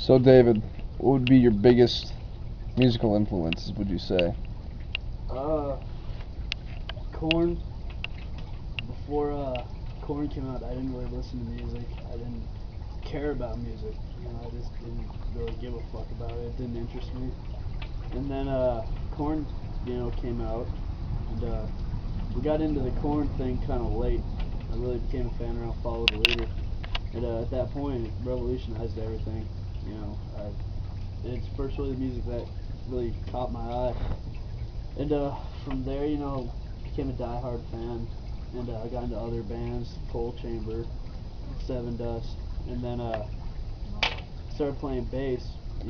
So David, what would be your biggest musical influences, would you say? Corn. Before Corn came out, I didn't really listen to music. I didn't care about music. I just didn't really give a fuck about it. It didn't interest me. And then Corn, came out, and we got into the Corn thing kind of late. I really became a fan around Follow the Leader, and at that point, it revolutionized everything. It's virtually the music that really caught my eye. And from there, became a die-hard fan, and I got into other bands, Coal Chamber, Seven Dust, and then started playing bass. I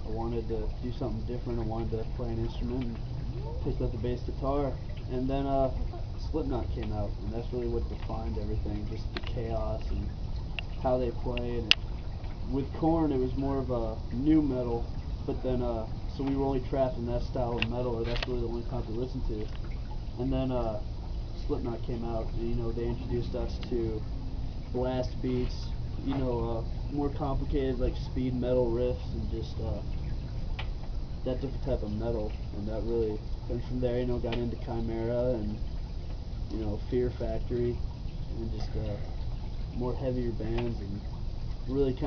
wanted to do something different. I wanted to play an instrument, and picked up the bass guitar. And then Slipknot came out, and that's really what defined everything, just the chaos and how they play. And with Korn, it was more of a new metal, but then so we were only trapped in that style of metal, or that's really the only punk we listened to. And then Slipknot came out, and they introduced us to blast beats, more complicated like speed metal riffs and just that different type of metal, and that really. And from there, got into Chimera and Fear Factory, and just more heavier bands, and really it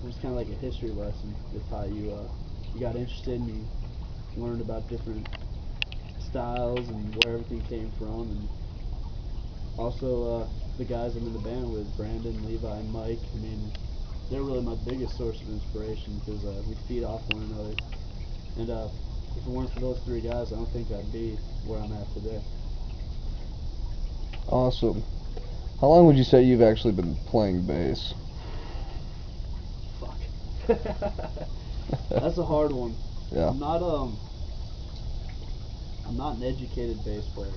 was kind of like a history lesson with how you got interested and you learned about different styles and where everything came from. And also the guys I'm in the band with, Brandon, Levi, and Mike, they're really my biggest source of inspiration because we feed off one another. And if it weren't for those three guys, I don't think I'd be where I'm at today. Awesome. How long would you say you've actually been playing bass? Fuck. That's a hard one. Yeah. I'm not an educated bass player.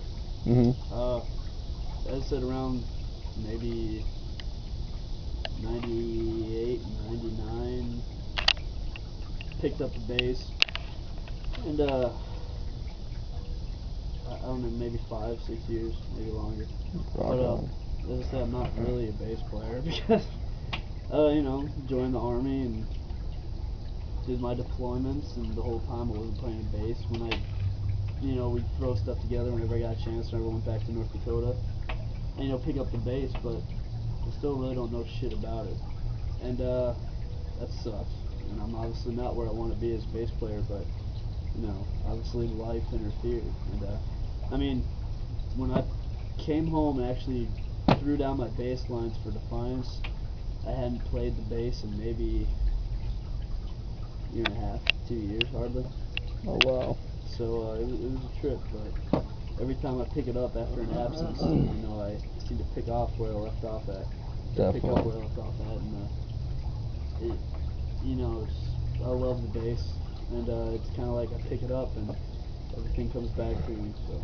As I said, around maybe 98, 99, picked up the bass, and I don't know, maybe 5, 6 years, maybe longer. But as I said, I'm not really a bass player because joined the army and did my deployments, and the whole time I wasn't playing bass. When we'd throw stuff together whenever I got a chance, whenever I went back to North Dakota, and pick up the bass, but I still really don't know shit about it, and that sucks. And I'm obviously not where I want to be as a bass player, but obviously life interfered. And when I came home and actually threw down my bass lines for Defiance, I hadn't played the bass in maybe a year and a half, 2 years hardly. Oh wow. So it was a trip, but every time I pick it up after an absence, I seem to pick off where I left off at. Definitely. Pick up where I left off at, and I love the bass, and it's kind of like I pick it up and everything comes back to me. So.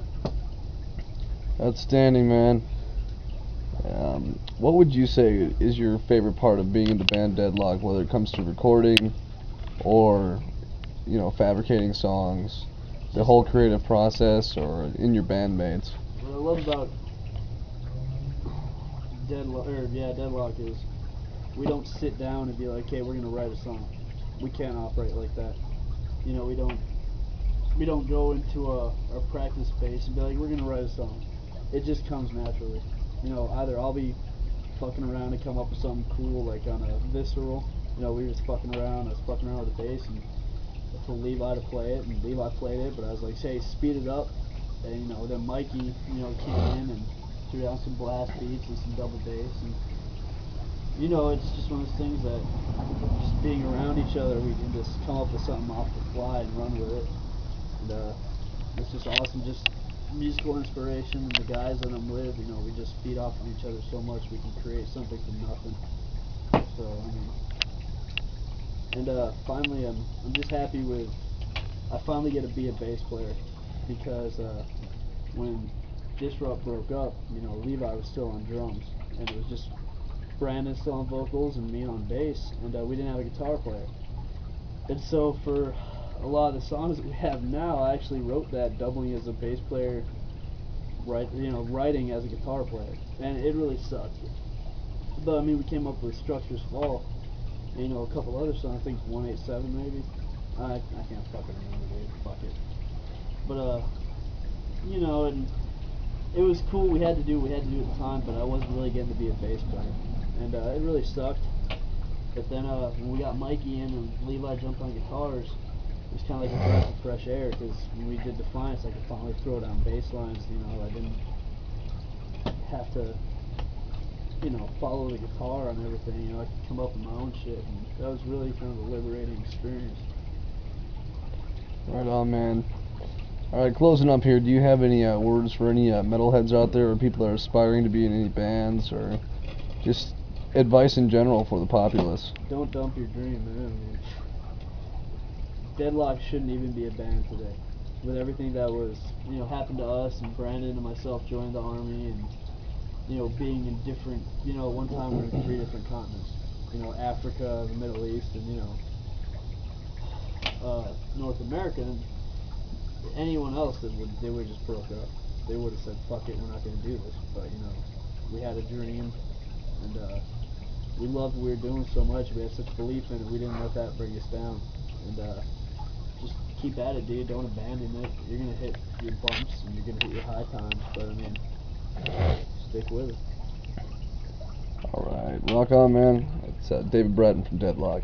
Outstanding, man. What would you say is your favorite part of being in the band Deadlock, whether it comes to recording or fabricating songs, the whole creative process, or in your bandmates? What I love about Deadlock is we don't sit down and be like, hey, we're gonna write a song. We can't operate like that. We don't go into our practice space and be like, we're gonna write a song. It just comes naturally. Either I'll be fucking around and come up with something cool, like on a visceral. We were just fucking around. I was fucking around with the bass, and I told Levi to play it, and Levi played it, but I was like, hey, speed it up. And then Mikey, came in and threw down some blast beats and some double bass, and it's just one of those things that just being around each other, we can just come up with something off the fly and run with it. And it's just awesome, just musical inspiration, and the guys that I'm with, we just feed off of each other so much, we can create something from nothing. So, and finally, I'm just happy I finally get to be a bass player, because when Disrupt broke up, Levi was still on drums, and it was just Brandon still on vocals and me on bass, and we didn't have a guitar player. And so for a lot of the songs that we have now, I actually wrote that doubling as a bass player, writing as a guitar player, and it really sucked. But we came up with Structures Fall, And, you know, a couple other songs. I think 187 maybe. I can't fucking remember, dude. Fuck it. But you know, and it was cool. We had to do what we had to do at the time, but I wasn't really getting to be a bass player, and it really sucked. But then when we got Mikey in and Levi jumped on guitars, it was kind of like a breath of fresh air, because when we did Defiance, I could finally throw down bass lines. You know, I didn't have to, you know, follow the guitar on everything. You know, I could come up with my own shit, and that was really kind of a liberating experience. Right on, man. Alright, closing up here, do you have any words for any metalheads out there, or people that are aspiring to be in any bands, or just advice in general for the populace? Don't dump your dream, man. I mean, Deadlock shouldn't even be a band today. With everything that was, you know, happened to us, and Brandon and myself joining the army, and, you know, being in different, you know, at one time we were in 3 different continents. You know, Africa, the Middle East, and, you know, North America. And anyone else that they would have just broke up. They would have said, "Fuck it, we're not going to do this." But you know, we had a dream, and we loved what we were doing so much. We had such belief in it. We didn't let that bring us down. And just keep at it, dude. Don't abandon it. You're gonna hit your bumps and you're gonna hit your high times, but I mean, stick with it. Alright, rock on, man. It's David Bratton from Deadlock.